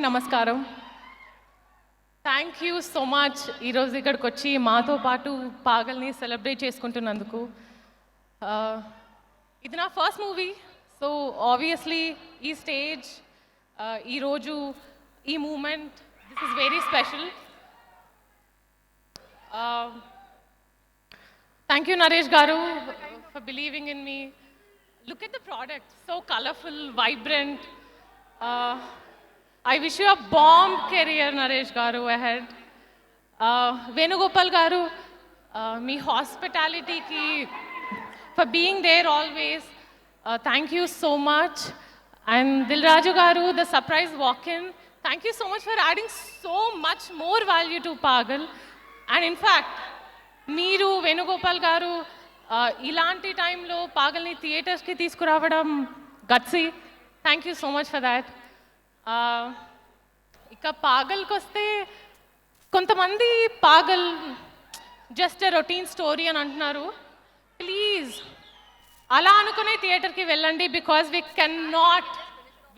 నమస్కారం. Thank you so much ఈరోజు ఇక్కడికి వచ్చి మాతో పాటు పాగల్ని సెలబ్రేట్ చేసుకుంటున్నందుకు. ఇది నా ఫస్ట్ మూవీ, సో ఆబ్వియస్లీ ఈ స్టేజ్, ఈరోజు ఈ moment, this is very special. Thank you Naresh garu for believing in me. Look at the product, so colorful, vibrant. I wish you a bomb career, Naresh Garu, ahead. Venugopal Garu, me hospitality ki, for being there always. Thank you so much. And Dilraju Garu, the surprise walk-in. Thank you so much for adding so much more value to Pagal. And in fact, Meeru, Venugopal Garu, ఇలాంటి టైంలో పాగల్ని థియేటర్స్కి తీసుకురావడం gutsy. Thank you so much for that. ఇక పాగల్కి వస్తే కొంతమంది పాగల్ just routine story అని అంటున్నారు. Please అలా అనుకునే థియేటర్కి వెళ్ళండి, because we can not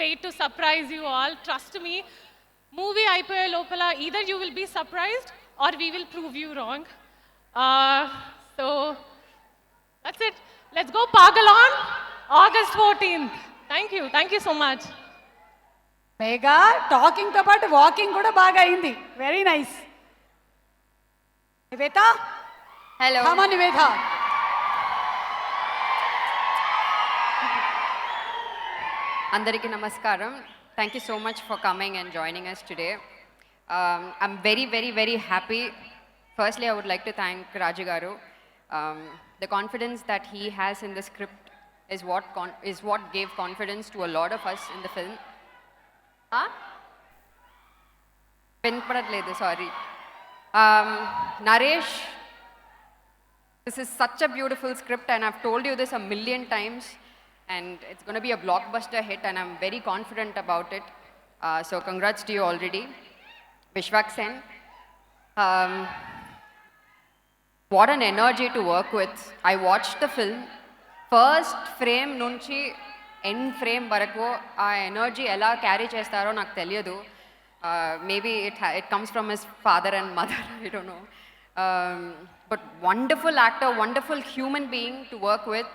wait to surprise you all. Trust me, movie అయిపోయే లోపల either you will be surprised or we will prove you wrong. So that's it. Let's go Pagal on August 14th. Thank you so much. Mega talking to part walking kuda baga ayindi. Very nice. Nivetha, hello. Come on Nivetha. Andariki namaskaram. Thank you so much for coming and joining us today. I'm very, very, very happy. Firstly, I would like to thank Raju Garu. The confidence that he has in the script is what gave confidence to a lot of us in the film. Sorry. Naresh, this is such a beautiful script, and I've told you this a million times, and it's going to be a blockbuster hit, and I'm very confident about it. So congrats to you already. Vishwak Sen. What an energy to work with. I watched the film. First frame nunchi end frame varaku aa energy ela carry chestaro naaku teliyadu. Maybe it comes from his father and mother. I don't know. But wonderful actor, wonderful human being to work with.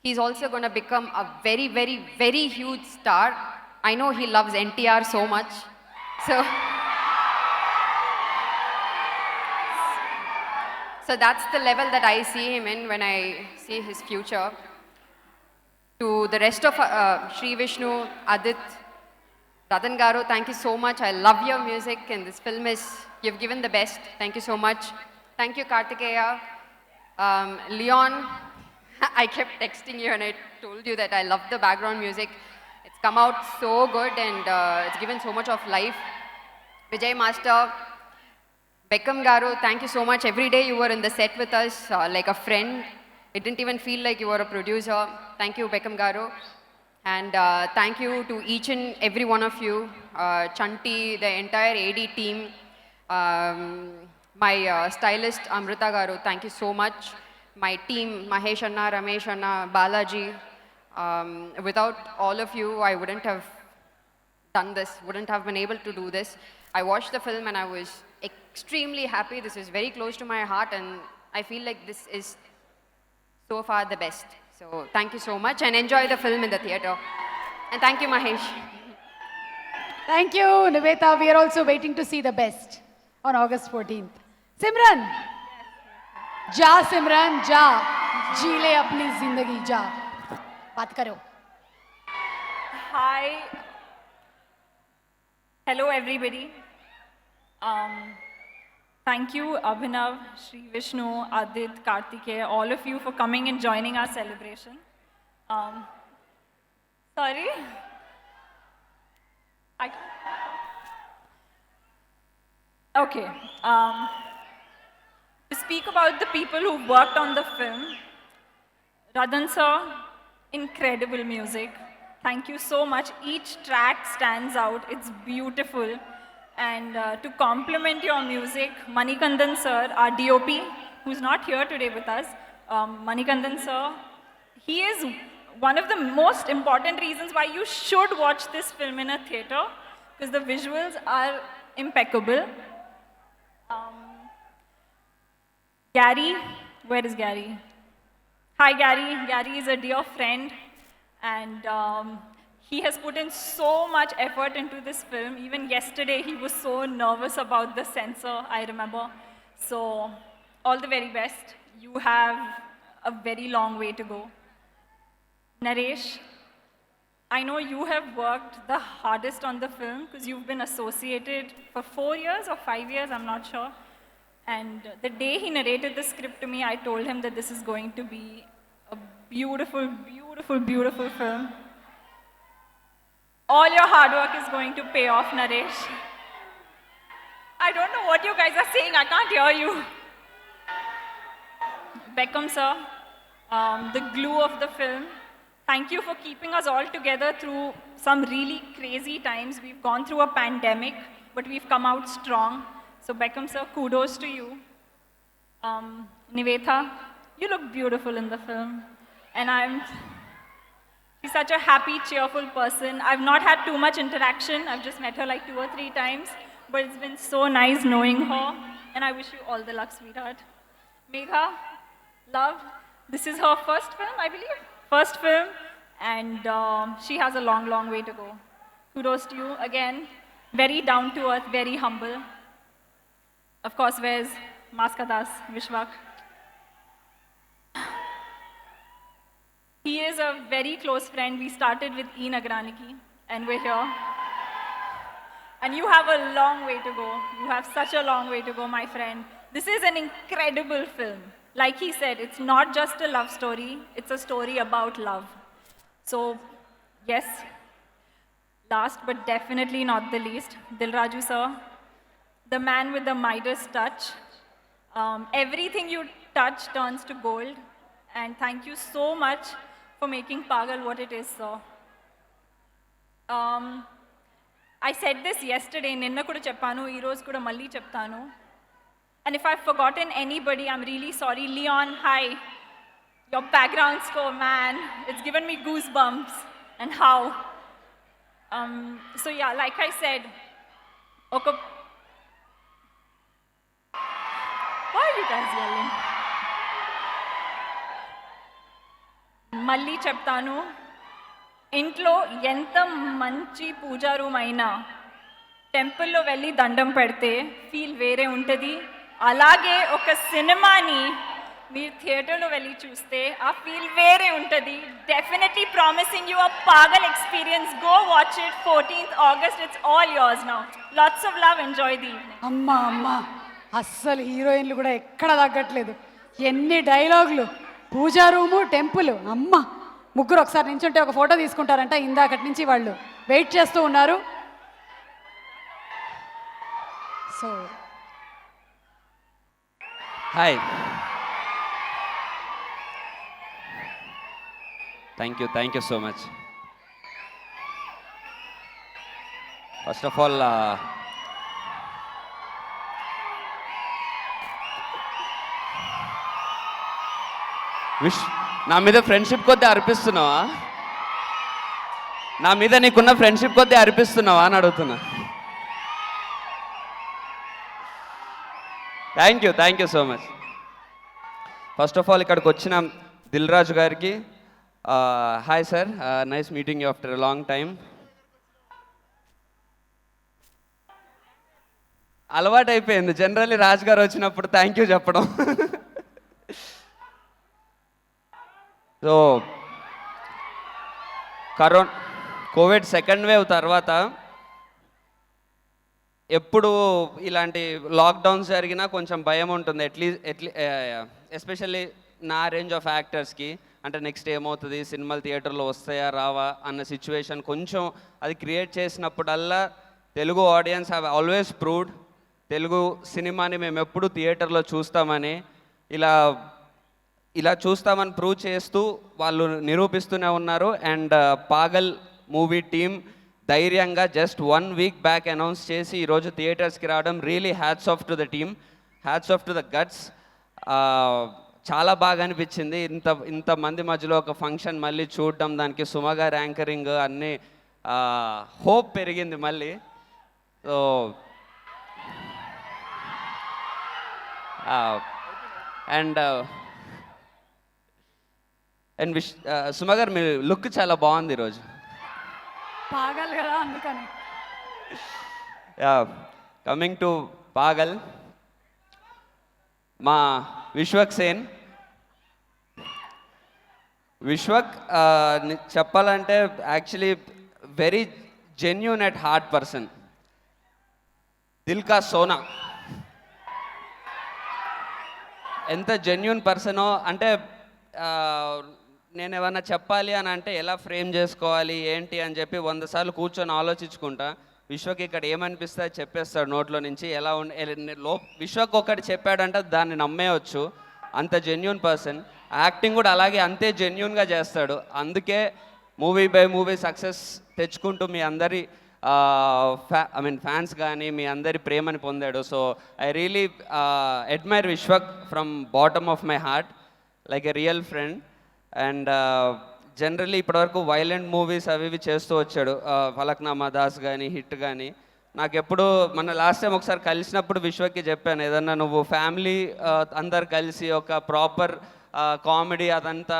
He's also going to become a very, very, very huge star. I know he loves NTR so much. So that's the level that I see him in when I see his future. To the rest of Sri Vishnu, Adit, Radan Garu, thank you so much. I love your music, and this film you've given the best. Thank you so much. Thank you, Kartikeya. Leon, I kept texting you and I told you that I love the background music. It's come out so good, and it's given so much of life. Vijay Master, Beckham Garu, thank you so much. Every day you were in the set with us like a friend. It didn't even feel like you were a producer. Thank you, Beckham Garu. And thank you to each and every one of you. Chanti, the entire AD team. My stylist, Amrita Garu, thank you so much. My team, Mahesh Anna, Ramesh Anna, Balaji. Without all of you, I wouldn't have done this, wouldn't have been able to do this. I watched the film and I was extremely happy. This is very close to my heart, and I feel like this is so far the best. So thank you so much, and enjoy the film in the theater. And thank you, Mahesh. Thank you, Nivetha. We are also waiting to see the best on August 14th. Simran. Ja Simran, ja. जी ले अपनी जिंदगी, जा. बात करो. Hi. Hello, everybody. Thank you, Abhinav, Sri Vishnu, Adit, Kartikeya, all of you for coming and joining our celebration. Sorry? Okay. To speak about the people who worked on the film, Radan sir, incredible music. Thank you so much. Each track stands out. It's beautiful. And to complement your music, Manikandan sir, our DOP, who's not here today with us, Manikandan sir, he is one of the most important reasons why you should watch this film in a theater, because the visuals are impeccable. Gary, where is Gary? Hi, Gary. Gary is a dear friend, and he has put in so much effort into this film. Even yesterday, he was so nervous about the censor, I remember. So, all the very best. You have a very long way to go. Naresh, I know you have worked the hardest on the film because you've been associated for 4 years or 5 years, I'm not sure. And the day he narrated the script to me, I told him that this is going to be a beautiful, beautiful, beautiful film. All your hard work is going to pay off, Naresh. I don't know what you guys are saying, I can't hear you. Beckham sir, the glue of the film. Thank you for keeping us all together through some really crazy times. We've gone through a pandemic, but we've come out strong. So Beckham sir, kudos to you. Nivetha, you look beautiful in the film. And she's such a happy, cheerful person. I've not had too much interaction. I've just met her like 2 or 3 times. But it's been so nice knowing her. And I wish you all the luck, sweetheart. Megha, love, this is her first film, I believe. First film. And she has a long, long way to go. Kudos to you again. Very down to earth, very humble. Of course, where's Maskadas, Vishwak? He is a very close friend. We started with E. Nagraniki, and we're here. And you have a long way to go. You have such a long way to go, my friend. This is an incredible film. Like he said, it's not just a love story, it's a story about love. So, yes, last but definitely not the least, Dilraju sir, the man with the Midas touch. Everything you touch turns to gold. And thank you so much for making Pagal what it is, sir. I said this yesterday, ninna kuda cheppanu, ee roju kuda malli cheptanu. And if I've forgotten anybody, I'm really sorry. Leon, hi. Your background score, man, it's given me goosebumps. And how? So yeah, like I said, why are you guys yelling? Malli cheptanu. ఇంట్లో ఎంత మంచి పూజా room అయినా టెంపుల్లో వెళ్ళి దండం పెడితే feel వేరే ఉంటుంది. అలాగే ఒక సినిమాని మీరు థియేటర్లో వెళ్ళి చూస్తే ఆ ఫీల్ వేరే ఉంటుంది. Definitely promising you a Paagal experience. Go watch it 14th August. It's all yours now. Lots of love. Enjoy the evening. అమ్మా అస్సలు హీరోయిన్లు కూడా ఎక్కడ తగ్గట్లేదు. ఎన్ని డైలాగులు. Pooja room, temple. అమ్మ ముగ్గురు ఒకసారి నించుంటే ఒక ఫోటో తీసుకుంటారంట. ఇందాకటి నుంచి వాళ్ళు వెయిట్ చేస్తూ ఉన్నారు. So hi, thank you so much. First of all నా మీద ఫ్రెండ్షిప్ కొద్దీ అర్పిస్తున్నావా? నా మీద నీకున్న ఫ్రెండ్షిప్ కొద్దీ అర్పిస్తున్నావా అని అడుగుతున్నా. Thank you so much. First of all ఇక్కడికి వచ్చిన దిల్రాజు గారికి hi sir, nice meeting you after a long time. అలవాటు అయిపోయింది జనరల్లీ రాజు గారు వచ్చినప్పుడు థ్యాంక్ యూ చెప్పడం. సో కోవిడ్ సెకండ్ వేవ్ తర్వాత ఎప్పుడు ఇలాంటి లాక్డౌన్స్ జరిగినా కొంచెం భయం ఉంటుంది. ఎస్పెషల్లీ నా రేంజ్ ఆఫ్ యాక్టర్స్కి. అంటే నెక్స్ట్ ఏమవుతుంది, సినిమాలు థియేటర్లో వస్తాయా రావా అన్న సిచ్యువేషన్ కొంచెం అది క్రియేట్ చేసినప్పుడల్లా Telugu audience have always proved Telugu సినిమాని మేము ఎప్పుడు థియేటర్లో చూస్తామని, ఇలా చూస్తామని ప్రూవ్ చేస్తూ వాళ్ళు నిరూపిస్తూనే ఉన్నారు. అండ్ పాగల్ మూవీ టీమ్ ధైర్యంగా జస్ట్ 1 week బ్యాక్ అనౌన్స్ చేసి ఈరోజు థియేటర్స్కి రావడం really hats off to the team, hats off to the guts. చాలా బాగా అనిపించింది ఇంతమంది మధ్యలో ఒక ఫంక్షన్ మళ్ళీ చూడడం, దానికి సుమ గారి యాంకరింగ్ అన్నీ హోప్ పెరిగింది మళ్ళీ. సో అండ్ అండ్ సుమ గారు మీ లుక్ చాలా బాగుంది ఈరోజు. పాగాలి కదా అందుకని. కమింగ్ టు పాగల్, మా విశ్వక్ సేన్. విశ్వక్ చెప్పాలంటే actually very genuine at heart person, దిల్ కా సోనా. ఎంత జెన్యూన్ పర్సనో అంటే నేను ఏమన్నా చెప్పాలి అని అంటే ఎలా ఫ్రేమ్ చేసుకోవాలి ఏంటి అని చెప్పి 100 సార్లు కూర్చొని ఆలోచించుకుంటా. విశ్వక్ ఇక్కడ ఏమనిపిస్తే అది చెప్పేస్తాడు నోట్లో నుంచి. ఎలా విశ్వక్ ఒకటి చెప్పాడంటే దాన్ని నమ్మేయచ్చు, అంత జెన్యూన్ పర్సన్. యాక్టింగ్ కూడా అలాగే అంతే జెన్యూన్గా చేస్తాడు. అందుకే మూవీ బై మూవీ సక్సెస్ తెచ్చుకుంటూ మీ అందరి ఫ్యాన్స్ కానీ మీ అందరి ప్రేమని పొందాడు. So I really admire Vishwak from bottom of my heart, like a real friend. And generally ఇప్పటివరకు వైలెంట్ మూవీస్ అవి ఇవి చేస్తూ వచ్చాడు, ఫలక్నామా దాస్ కానీ హిట్ కానీ. నాకు ఎప్పుడు మన లాస్ట్ టైం ఒకసారి కలిసినప్పుడు విశ్వక్కి చెప్పాను, ఏదన్నా నువ్వు ఫ్యామిలీ అందరు కలిసి ఒక ప్రాపర్ కామెడీ అదంతా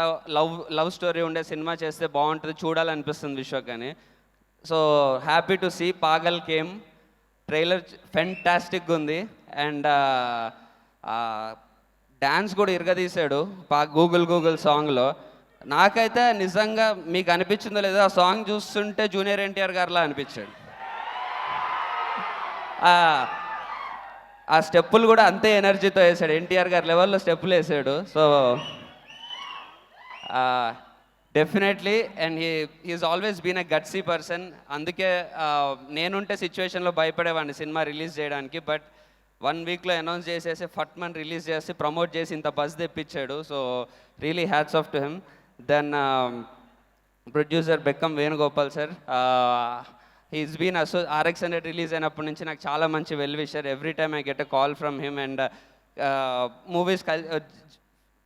లవ్ స్టోరీ ఉండే సినిమా చేస్తే బాగుంటుంది, చూడాలనిపిస్తుంది విశ్వక్ అని. So happy to see Paagal came. Trailer ఫెంటాస్టిక్గా ఉంది. అండ్ డ్యాన్స్ కూడా ఇరగదీశాడు గూగుల్ సాంగ్లో. నాకైతే నిజంగా మీకు అనిపించిందో లేదో ఆ సాంగ్ చూస్తుంటే జూనియర్ ఎన్టీఆర్ గారిలా అనిపించాడు. ఆ స్టెప్పులు కూడా అంతే ఎనర్జీతో వేసాడు, ఎన్టీఆర్ గారి లెవెల్లో స్టెప్పులు వేసాడు. So definitely. And he's always been a gutsy person. అందుకే నేనుంటే సిచ్యువేషన్లో భయపడేవాడిని సినిమా రిలీజ్ చేయడానికి. బట్ 1 వీక్లో అనౌన్స్ చేసేసి ఫట్మన్ రిలీజ్ చేసి ప్రమోట్ చేసి ఇంత బజ్ తెప్పించాడు. So really hats off to him. Then producer Bekkam Venugopal sir, he's been RX100 release అయినప్పటి నుంచి నాకు చాలా మంచి well wisher. Every time I get a call from him. And movies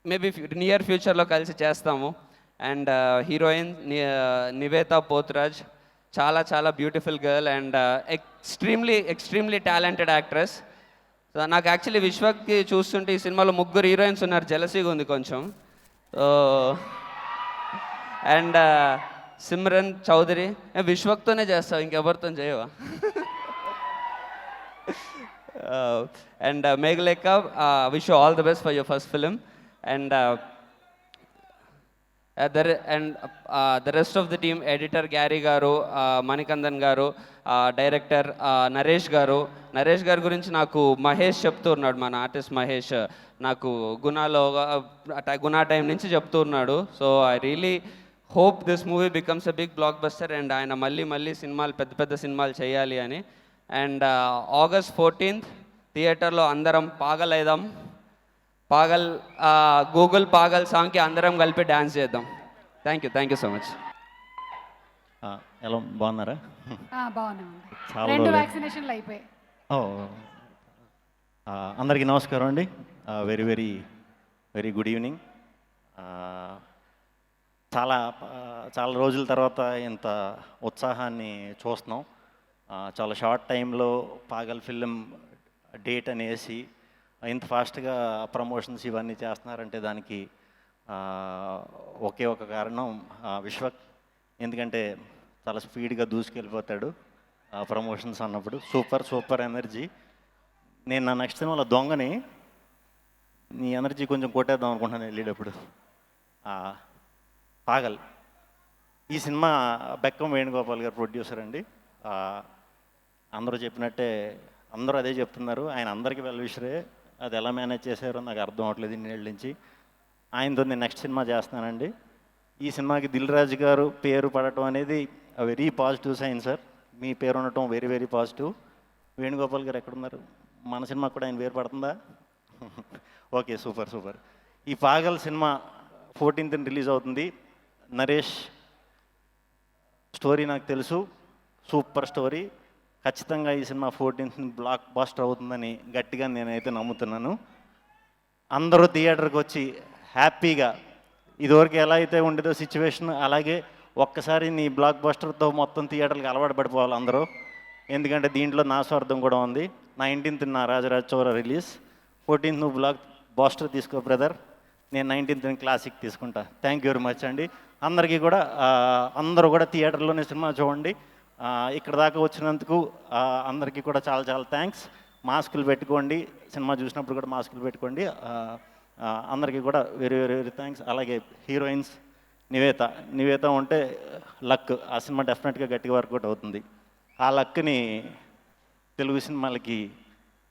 maybe near ఫ్యూచర్లో కలిసి చేస్తాము. అండ్ హీరోయిన్ నివేతా పోతురాజ్, చాలా చాలా beautiful girl and extremely talented actress. So నాకు యాక్చువల్లీ విశ్వక్కి చూస్తుంటే ఈ సినిమాలో 3 హీరోయిన్స్ ఉన్నారు, జెలసీగా ఉంది కొంచెం. సో అండ్ సిమ్రన్ చౌదరి, విశ్వక్తోనే చేస్తావు, ఇంకెవరితో చేయవా? And Meghalekha, wish you all the best for your first film. And the rest of the team, editor Garry గారు, మణికందన్ గారు, డైరెక్టర్ నరేష్ గారు. నరేష్ గారి గురించి నాకు మహేష్ చెప్తూ ఉన్నాడు, మన ఆర్టిస్ట్ మహేష్ నాకు గుణా టైం నుంచి చెప్తూ ఉన్నాడు. So I really hope this movie becomes a big blockbuster and ఆయన మళ్ళీ సినిమాలు పెద్ద సినిమాలు చేయాలి అని. అండ్ August 14th థియేటర్లో అందరం పాగల్ అయిదాం. గూగుల్ పాగల్ సాంగ్కి అందరం కలిపి డ్యాన్స్ చేద్దాం. Thank you so much. ఎలా బాగున్నారా? బాగున్నామండి. చాలా 2 రోజులు. వ్యాక్సినేషన్లు అయిపోయాయి. అందరికీ నమస్కారం అండి. Very very very good evening. చాలా రోజుల తర్వాత ఇంత ఉత్సాహాన్ని చూస్తున్నాం. చాలా షార్ట్ టైంలో పాగల్ ఫిలిం డేట్ అనేసి ఇంత ఫాస్ట్గా ప్రమోషన్స్ ఇవన్నీ చేస్తున్నారంటే దానికి ఒకే ఒక కారణం విశ్వక్. ఎందుకంటే చాలా స్పీడ్గా దూసుకెళ్ళిపోతాడు ప్రమోషన్స్ అన్నప్పుడు. Super energy. నేను నా నెక్స్ట్ సినిమాలో దొంగని నీ ఎనర్జీ కొంచెం కొట్టేద్దాం అనుకుంటున్నాను వెళ్ళేటప్పుడు. పాగల్ ఈ సినిమా బెక్కం వేణుగోపాల్ గారు ప్రొడ్యూసర్ అండి. అందరూ చెప్పినట్టే అందరూ అదే చెప్తున్నారు. ఆయన అందరికీ వెల్ విషరే. అది ఎలా మేనేజ్ చేశారో నాకు అర్థం అవ్వట్లేదు ఇన్నేళ్ళ నుంచి. ఆయనతో నేను నెక్స్ట్ సినిమా చేస్తున్నానండి. ఈ సినిమాకి దిల్ రాజు గారు పేరు పడటం అనేది వెరీ పాజిటివ్ సైన్ సార్. మీ పేరు ఉండటం వెరీ వెరీ పాజిటివ్. వేణుగోపాల్ గారు ఎక్కడున్నారు? మన సినిమాకి కూడా ఆయన పేరు పడుతుందా? Okay, super. ఈ పాగల్ సినిమా 14th రిలీజ్ అవుతుంది. నరేష్ స్టోరీ నాకు తెలుసు, సూపర్ స్టోరీ. ఖచ్చితంగా ఈ సినిమా 14th బ్లాక్ బాస్టర్ అవుతుందని గట్టిగా నేనైతే నమ్ముతున్నాను. అందరూ థియేటర్కి వచ్చి హ్యాపీగా ఇదివరకు ఎలా అయితే ఉండేదో సిచ్యువేషన్ అలాగే ఒక్కసారి నీ బ్లాక్ బాస్టర్తో మొత్తం థియేటర్కి అలవాటు పడిపోవాలి అందరూ. ఎందుకంటే దీంట్లో నా స్వార్థం కూడా ఉంది. 19th నా రాజరాజ చోర రిలీజ్, 14th నువ్వు బ్లాక్ బాస్టర్ తీసుకో బ్రదర్, నేను 19th క్లాసిక్ తీసుకుంటా. థ్యాంక్ యూ వెరీ మచ్ అండి. అందరికీ కూడా అందరూ కూడా థియేటర్లోనే సినిమా చూడండి. ఇక్కడ దాకా వచ్చినందుకు అందరికీ కూడా చాలా చాలా థ్యాంక్స్. మాస్కులు పెట్టుకోండి, సినిమా చూసినప్పుడు కూడా మాస్కులు పెట్టుకోండి. అందరికీ కూడా వెరీ వెరీ వెరీ థ్యాంక్స్. అలాగే హీరోయిన్స్ నివేత ఉంటే లక్, ఆ సినిమా డెఫినెట్గా గట్టిగా వర్కౌట్ అవుతుంది. ఆ లక్ని తెలుగు సినిమాలకి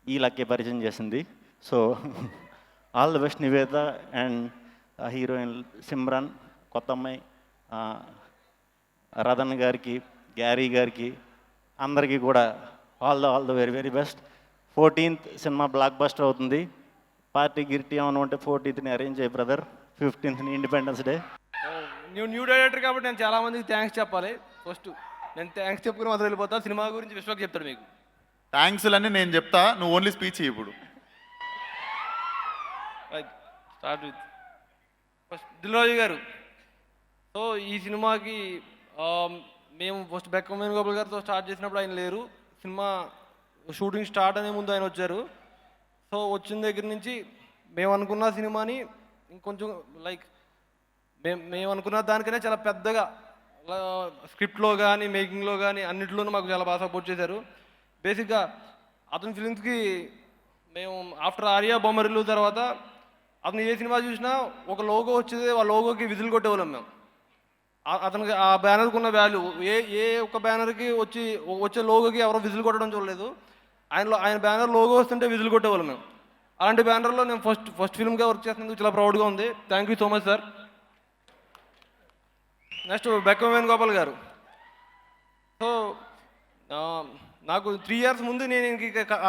ఈ లక్కే పరిచయం చేసింది. So all the best Nivetha and heroine Simran, కొత్త అమ్మాయి రతన్ గారికి, గ్యారీ గారికి, అందరికీ కూడా all the very very best. 14th cinema block buster అవుతుంది. పార్టీ గిర్టీ ఏమైనా ఉంటే 14th అరేంజ్ అయ్యి brother, 15th independence day. New director కాబట్టి నేను చాలామందికి థ్యాంక్స్ చెప్పాలి. ఫస్ట్ నేను థ్యాంక్స్ చెప్పుకుని మొదలు వెళ్ళిపోతా. సినిమా గురించి విశ్వక్ చెప్తాడు మీకు. థ్యాంక్స్లన్నీ నేను చెప్తా, నువ్వు ఓన్లీ స్పీచ్ ఇప్పుడు. Right, start with first Dil Raju గారు. సో ఈ సినిమాకి మేము ఫస్ట్ బెక్కం వేణుగోపాల్ గారితో స్టార్ట్ చేసినప్పుడు ఆయన లేరు. సినిమా షూటింగ్ స్టార్ట్ అనే ముందు ఆయన వచ్చారు. సో వచ్చిన దగ్గర నుంచి మేము అనుకున్న సినిమాని ఇంకొంచెం లైక్ మేము అనుకున్న దానికనే చాలా పెద్దగా స్క్రిప్ట్లో కానీ మేకింగ్లో కానీ అన్నింటిలోనూ మాకు చాలా బాగా సపోర్ట్ చేశారు. బేసిక్గా అతని ఫిలిమ్స్కి మేము ఆఫ్టర్ ఆర్యా బొమ్మరిల్లు తర్వాత అతను ఏ సినిమా చూసినా ఒక లోగో వచ్చేది, ఆ లోగోకి విజిల్ కొట్టేవాళ్ళం మేము. అతనికి ఆ బ్యానర్కి ఉన్న వాల్యూ ఏ ఒక్క బ్యానర్కి వచ్చే లోగోకి ఎవరో విజిల్ కొట్టడం చూడలేదు. ఆయన బ్యానర్ లోగో వస్తుంటే విజిల్ కొట్టేవాళ్ళం మేము. అలాంటి బ్యానర్లో నేను ఫస్ట్ ఫిల్మ్గా వర్క్ చేస్తున్నందుకు చాలా ప్రౌడ్గా ఉంది. Thank you so much sir. Next Bekkam Venugopal గారు. సో నాకు 3 years ముందు నేను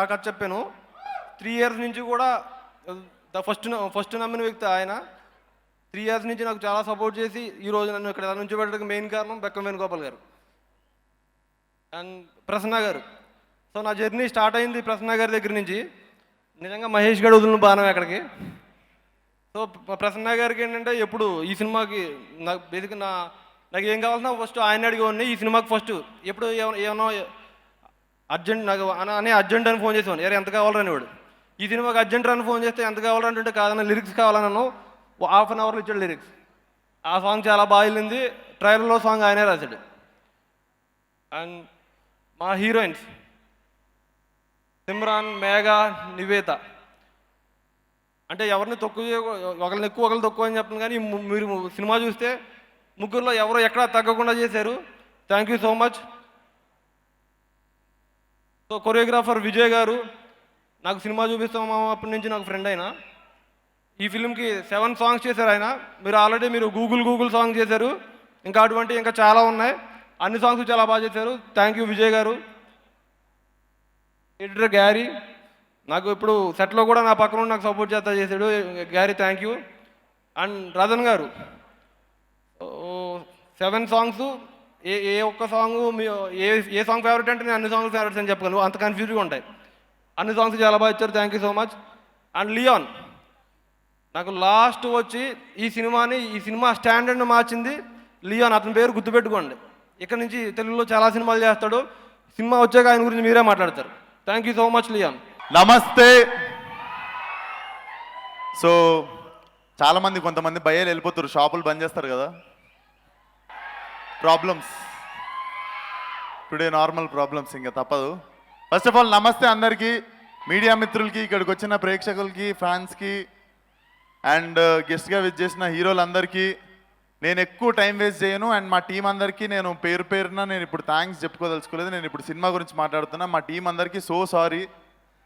ఆ కథ చెప్పాను. 3 years నుంచి కూడా ఫస్ట్ నమ్మిన వ్యక్తి ఆయన. 3 years నుంచి నాకు చాలా సపోర్ట్ చేసి ఈరోజు నన్ను ఇక్కడ నుంచి పెట్టడానికి మెయిన్ కారణం బెక్కం వేణుగోపాల్ గారు అండ్ ప్రసన్న గారు. సో నా జర్నీ స్టార్ట్ అయింది ప్రసన్న గారి దగ్గర నుంచి. నిజంగా మహేష్ గడు వదిలిన బాణం ఎక్కడికి. సో ప్రసన్న గారికి ఏంటంటే ఎప్పుడు ఈ సినిమాకి నాకు బేసిక్గా నాకు ఏం కావాల్సిన ఫస్ట్ ఆయన అడిగేవాడిని. ఈ సినిమాకి ఫస్ట్ ఎప్పుడు ఏమన్నా అర్జెంట్ నాకు అర్జెంట్ అని ఫోన్ చేసేవాడు, ఎంత కావాలని వాడు. ఈ సినిమాకి అర్జెంట్ అని ఫోన్ చేస్తే ఎంత కావాలంటే కాదన్న లిరిక్స్ కావాలన్నాను. 1/2 hourలో ఇచ్చాడు లిరిక్స్. ఆ సాంగ్ చాలా బాగా వెళ్ళింది. ట్రైలర్లో సాంగ్ ఆయనే రాశాడు. అండ్ మా హీరోయిన్స్ సిమ్రాన్, మేఘా, నివేత. అంటే ఎవరిని తక్కువ ఒకరిని ఎక్కువ ఒకరిని తక్కువ అని చెప్పను, కానీ మీరు సినిమా చూస్తే ముగ్గురులో ఎవరో ఎక్కడా తగ్గకుండా చేశారు. Thank you so much. So choreographer Vijay గారు నాకు సినిమా చూపిస్తాం అప్పటి నుంచి నాకు ఫ్రెండ్ అయినా. ఈ ఫిల్మ్కి 7 songs చేశారు ఆయన. మీరు గూగుల్ సాంగ్ చేశారు. ఇంకా చాలా ఉన్నాయి. అన్ని సాంగ్స్ చాలా బాగా చేశారు. థ్యాంక్ యూ విజయ్ గారు. ఎడిటర్ గ్యారీ నాకు ఇప్పుడు సెట్లో కూడా నా పక్కన నాకు సపోర్ట్ చేశాడు. Garry thank you. And Ratan గారు 7 songs. ఏ ఒక్క సాంగ్ ఏ సాంగ్ ఫేవరెట్ అంటే నేను అన్ని సాంగ్స్ ఫేవరెట్స్ అని చెప్పగలను, అంత కన్ఫ్యూజ్గా ఉంటాయి. అన్ని సాంగ్స్ చాలా బాగా ఇచ్చారు. Thank you so much. And Leon నాకు లాస్ట్ వచ్చి ఈ సినిమా స్టాండర్డ్ని మార్చింది లియాన్. అతని పేరు గుర్తుపెట్టుకోండి. ఇక్కడ నుంచి తెలుగులో చాలా సినిమాలు చేస్తాడు. సినిమా వచ్చాక ఆయన గురించి మీరే మాట్లాడతారు. Thank you so much Leon. నమస్తే. సో చాలామంది కొంతమంది భయాలు వెళ్ళిపోతారు, షాపులు బంద్ చేస్తారు కదా. ప్రాబ్లమ్స్ టుడే నార్మల్ ప్రాబ్లమ్స్, ఇంకా తప్పదు. ఫస్ట్ ఆఫ్ ఆల్ నమస్తే అందరికీ, మీడియా మిత్రులకి, ఇక్కడికి వచ్చిన ప్రేక్షకులకి, ఫ్యాన్స్కి అండ్ గెస్ట్గా విజిట్ చేసిన హీరోలందరికీ నేను ఎక్కువ టైం వేస్ట్ చేయను. అండ్ మా టీం అందరికీ నేను పేరున నేను ఇప్పుడు థ్యాంక్స్ చెప్పుకోదలుచుకోలేదు. నేను ఇప్పుడు సినిమా గురించి మాట్లాడుతున్నా. మా టీం అందరికీ సో సారీ.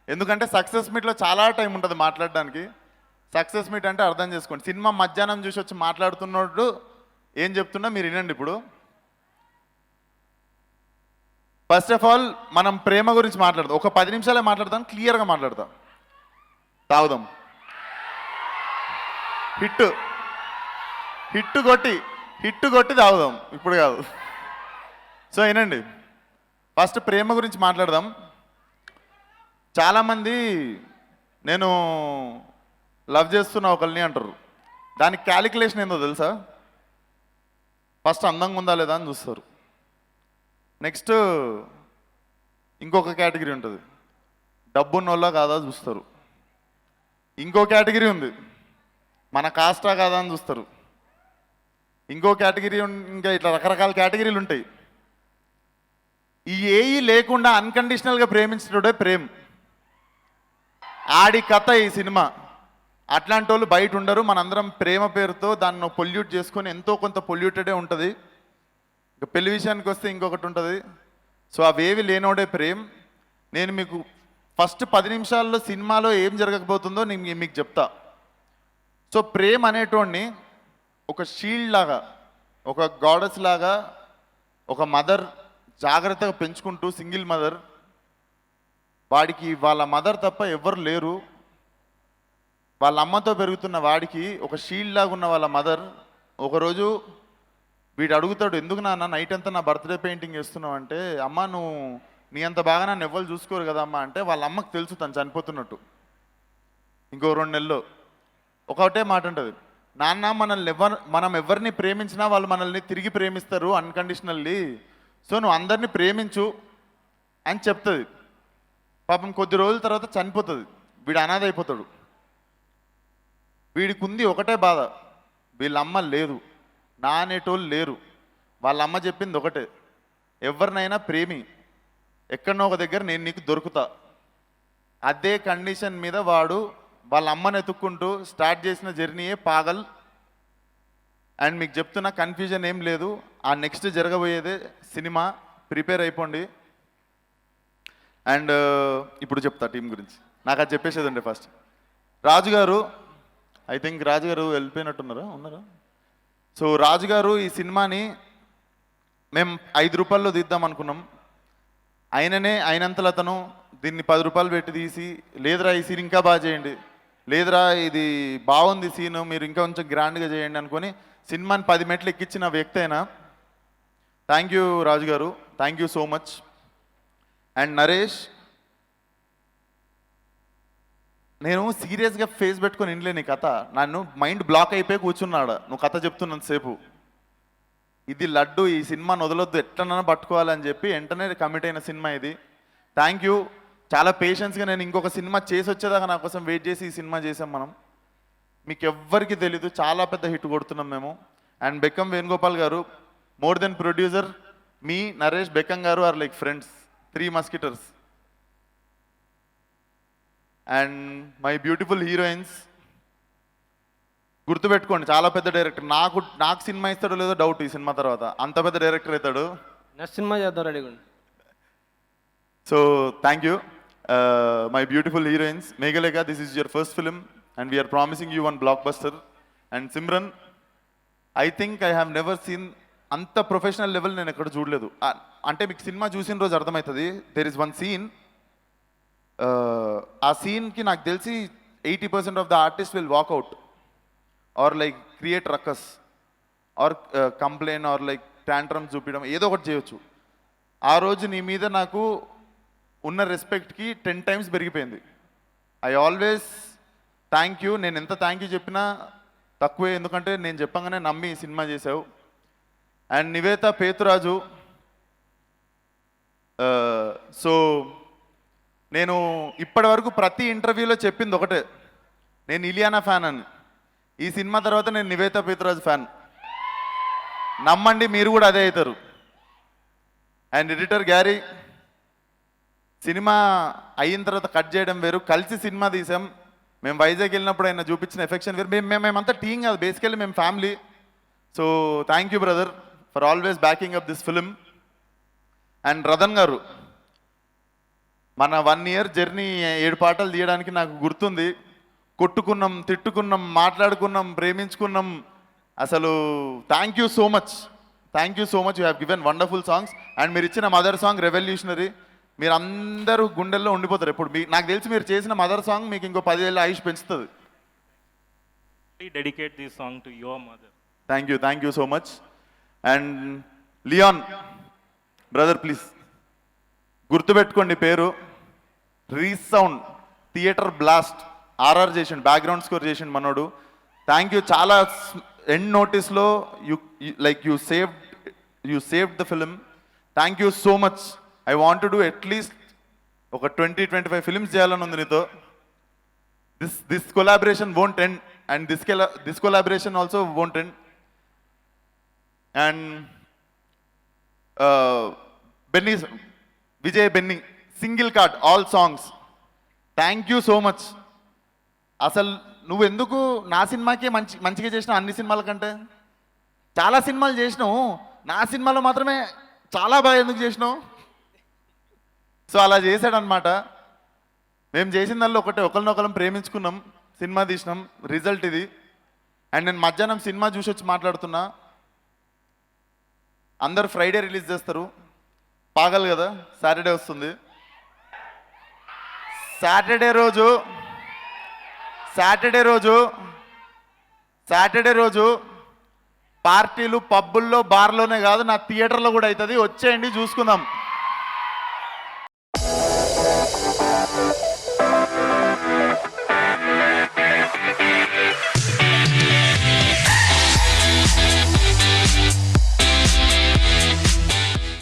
ఎందుకంటే సక్సెస్ మీట్లో చాలా టైం ఉంటుంది మాట్లాడడానికి. సక్సెస్ మీట్ అంటే అర్థం చేసుకోండి. సినిమా మధ్యాహ్నం చూసి వచ్చి మాట్లాడుతున్నట్టు ఏం చెప్తున్నా మీరు వినండి. ఇప్పుడు ఫస్ట్ ఆఫ్ ఆల్ మనం ప్రేమ గురించి మాట్లాడదాం. ఒక 10 నిమిషాలే మాట్లాడతాం, క్లియర్గా మాట్లాడతాం. తాగుదాం. హిట్ కొట్టి తాగుదాం, ఇప్పుడు కాదు. సో వినండి, ఫస్ట్ ప్రేమ గురించి మాట్లాడదాం. చాలామంది నేను లవ్ చేస్తున్నా ఒకరిని అంటారు. దానికి క్యాలిక్యులేషన్ ఏందో తెలుసా? ఫస్ట్ అందంగా ఉందా లేదా అని చూస్తారు. నెక్స్ట్ ఇంకొక కేటగిరీ ఉంటుంది, డబ్బున్నోళ్ళ కాదా చూస్తారు. ఇంకో కేటగిరీ ఉంది, మన కాస్టా కాదా అని చూస్తారు. ఇంకో కేటగిరీ ఇంకా ఇట్లా రకరకాల కేటగిరీలు ఉంటాయి. ఈ ఏఈ లేకుండా అన్కండిషనల్గా ప్రేమించడే ప్రేమ్. ఆడి కథ ఈ సినిమా. అట్లాంటి వాళ్ళు బయట ఉండరు. మనందరం ప్రేమ పేరుతో దాన్ని పొల్యూట్ చేసుకొని ఎంతో కొంత పొల్యూటెడే ఉంటుంది. ఇక పెళ్లి విషయానికి వస్తే ఇంకొకటి ఉంటుంది. సో అవేవి లేనోడే ప్రేమ్. నేను మీకు ఫస్ట్ 10 నిమిషాల్లో సినిమాలో ఏం జరగకపోతుందో నేను మీకు చెప్తా. సో ప్రేమ్ అనేటోడిని ఒక షీల్డ్ లాగా, ఒక గాడెస్ లాగా, ఒక మదర్ జాగ్రత్తగా పెంచుకుంటూ, సింగిల్ మదర్, వాడికి వాళ్ళ మదర్ తప్ప ఎవ్వరు లేరు. వాళ్ళ అమ్మతో పెరుగుతున్న వాడికి ఒక షీల్డ్ లాగా ఉన్న వాళ్ళ మదర్ ఒకరోజు వీడు అడుగుతాడు, ఎందుకు నాన్న నైట్ అంతా నా బర్త్డే పెయింటింగ్ వేస్తున్నావు అంటే, అమ్మ నువ్వు నీ అంత బాగా నన్ను ఎవ్వరు చూసుకోరు కదమ్మా అంటే, వాళ్ళ అమ్మకు తెలుసు తను చనిపోతున్నట్టు. ఇంకో 2 నెలల్లో ఒకటే మాట ఉంటుంది, నాన్న మనం ఎవరిని ప్రేమించినా వాళ్ళు మనల్ని తిరిగి ప్రేమిస్తారు అన్కండిషనల్లీ. సో నువ్వు అందరినీ ప్రేమించు అని చెప్తుంది. పాపం కొద్ది రోజుల తర్వాత చనిపోతుంది. వీడు అనాథ అయిపోతాడు. వీడికి ఉంది ఒకటే బాధ, వీళ్ళ అమ్మ లేదు, నా అనేటోళ్ళు లేరు. వాళ్ళ అమ్మ చెప్పింది ఒకటే, ఎవరినైనా ప్రేమి, ఎక్కడనో ఒక దగ్గర నేను నీకు దొరుకుతా. అదే కండిషన్ మీద వాడు వాళ్ళ అమ్మని ఎత్తుక్కుంటూ స్టార్ట్ చేసిన జర్నీయే పాగల్. అండ్ మీకు చెప్తున్నా, కన్ఫ్యూజన్ ఏం లేదు, ఆ నెక్స్ట్ జరగబోయేదే సినిమా. ప్రిపేర్ అయిపోండి. అండ్ ఇప్పుడు చెప్తా టీం గురించి. నాకు అది చెప్పేసేది ఉండే ఫస్ట్. రాజు గారు, ఐ థింక్ రాజు గారు వెళ్ళిపోయినట్టున్నారా, ఉన్నారా? సో రాజు గారు ఈ సినిమాని మేము 5 రూపాయల్లో తీద్దాం అనుకున్నాం. అయినంతలో అతను దీన్ని 10 రూపాయలు పెట్టి తీసి, లేదురా ఈ సీన్ ఇంకా బాగా చేయండి, లేదురా ఇది బాగుంది సీను, మీరు ఇంకా కొంచెం గ్రాండ్గా చేయండి అనుకొని సినిమాని 10 మెట్లు ఎక్కించిన వ్యక్తి అయినా. థ్యాంక్ యూ రాజు గారు, thank you so much. And Naresh, నేను సీరియస్గా ఫేస్ పెట్టుకొని వినలే నీ కథ. నన్ను మైండ్ బ్లాక్ అయిపోయి కూర్చున్నాడు నువ్వు కథ చెప్తున్నంతసేపు. ఇది లడ్డు, ఈ సినిమాని వదలొద్దు, ఎట్లనైనా పట్టుకోవాలని చెప్పి వెంటనే కమిట్ అయిన సినిమా ఇది. Thank you. చాలా పేషెన్స్గా నేను ఇంకొక సినిమా చేసి వచ్చేదాకా నా కోసం వెయిట్ చేసి ఈ సినిమా చేసాం మనం. మీకు ఎవ్వరికి తెలీదు, చాలా పెద్ద హిట్ కొడుతున్నాం మేము. And Bekkam Venugopal garu, more than producer, మీ Naresh, Bekkam garu are like friends, 3 musketeers. And my beautiful heroines, గుర్తుపెట్టుకోండి, చాలా పెద్ద డైరెక్టర్. నాకు సినిమా ఇస్తాడో లేదో డౌట్ ఈ సినిమా తర్వాత, అంత పెద్ద డైరెక్టర్ అవుతాడు. నెక్స్ట్ సినిమా చేద్దాం రెడీగా. So thank you my beautiful heroines. Meghalekha, this is your first film and we are promising you one blockbuster. And Simran, I think I have never seen అంత ప్రొఫెషనల్ లెవెల్ నేను ఎక్కడ చూడలేదు. అంటే మీకు సినిమా చూసిన రోజు అర్థమవుతుంది. దెర్ ఇస్ వన్ సీన్, ఆ సీన్కి నాకు తెలిసి 80% of the artist will walk out or like create ruckus or complain or like tantrum చూపించడం, ఏదో ఒకటి చేయొచ్చు. ఆ రోజు నీ మీద నాకు ఉన్న రెస్పెక్ట్కి 10 times పెరిగిపోయింది. I always thank you. నేను ఎంత థ్యాంక్ యూ చెప్పినా తక్కువే, ఎందుకంటే నేను చెప్పంగానే నమ్మి ఈ సినిమా చేసావు. అండ్ నివేత పేతురాజు, సో నేను ఇప్పటి వరకు ప్రతి ఇంటర్వ్యూలో చెప్పింది ఒకటే, నేను ఇలియానా ఫ్యాన్ అని. ఈ సినిమా తర్వాత నేను నివేత పేతురాజు ఫ్యాన్. నమ్మండి, మీరు కూడా అదే అవుతారు. అండ్ ఎడిటర్ గ్యారీ, సినిమా అయిన తర్వాత కట్ చేయడం వేరు, కలిసి సినిమా తీసాం. మేము వైజాగ్ వెళ్ళినప్పుడు ఆయన చూపించిన ఎఫెక్షన్ వేరు. మేమంతా టీం కాదు, బేసికల్లీ మేము family. So thank you brother for always backing up this film. And Ratan garu, మన 1 year జర్నీ 7 పాటలు తీయడానికి నాకు గుర్తుంది. కొట్టుకున్నాం, తిట్టుకున్నాం, మాట్లాడుకున్నాం, ప్రేమించుకున్నాం. అసలు thank you so much, thank you so much. You have given wonderful songs. And మీరు ఇచ్చిన మదర్ సాంగ్ రెవల్యూషనరీ. మీరు అందరూ గుండెల్లో ఉండిపోతారు ఎప్పుడు. నాకు తెలిసి మీరు చేసిన మదర్ సాంగ్ మీకు ఇంకో 10 ఏళ్ళ ఆయుష్ పెంచుతుంది. Dedicate this song to your mother. Thank you so much. And Leon brother, please గుర్తుపెట్టుకోండి పేరు. రీసౌండ్, థియేటర్ బ్లాస్ట్, ఆర్ఆర్ చేసిండు, బ్యాక్గ్రౌండ్ స్కోర్ చేసిండు మనోడు. Thank you. చాలా ఎండ్ నోటీస్లో you saved the film. Thank you so much. I want to do at least ఒక 20-25 films చేయాలని ఉంది నీతో. This collaboration won't end and this collaboration also won't end. And Benny, Vijay Benny, single card all songs, thank you so much. అసలు నువ్వు ఎందుకు నా సినిమాకే మంచిగా చేసినావు అన్ని సినిమాల కంటే? చాలా సినిమాలు చేసినావు, నా సినిమాలో మాత్రమే చాలా బాగా ఎందుకు చేసినావు? సో అలా చేశాడనమాట. మేము చేసిన దానిలో ఒకరినొకరం ప్రేమించుకున్నాం, సినిమా తీసినాం, రిజల్ట్ ఇది. అండ్ నేను మధ్యాహ్నం సినిమా చూసి వచ్చి మాట్లాడుతున్నా. అందరు ఫ్రైడే రిలీజ్ చేస్తారు, పాగల్ కదా, సాటర్డే వస్తుంది. సాటర్డే రోజు పార్టీలు పబ్బుల్లో బార్లోనే కాదు, నా థియేటర్లో కూడా అవుతుంది. వచ్చేయండి, చూసుకుందాం.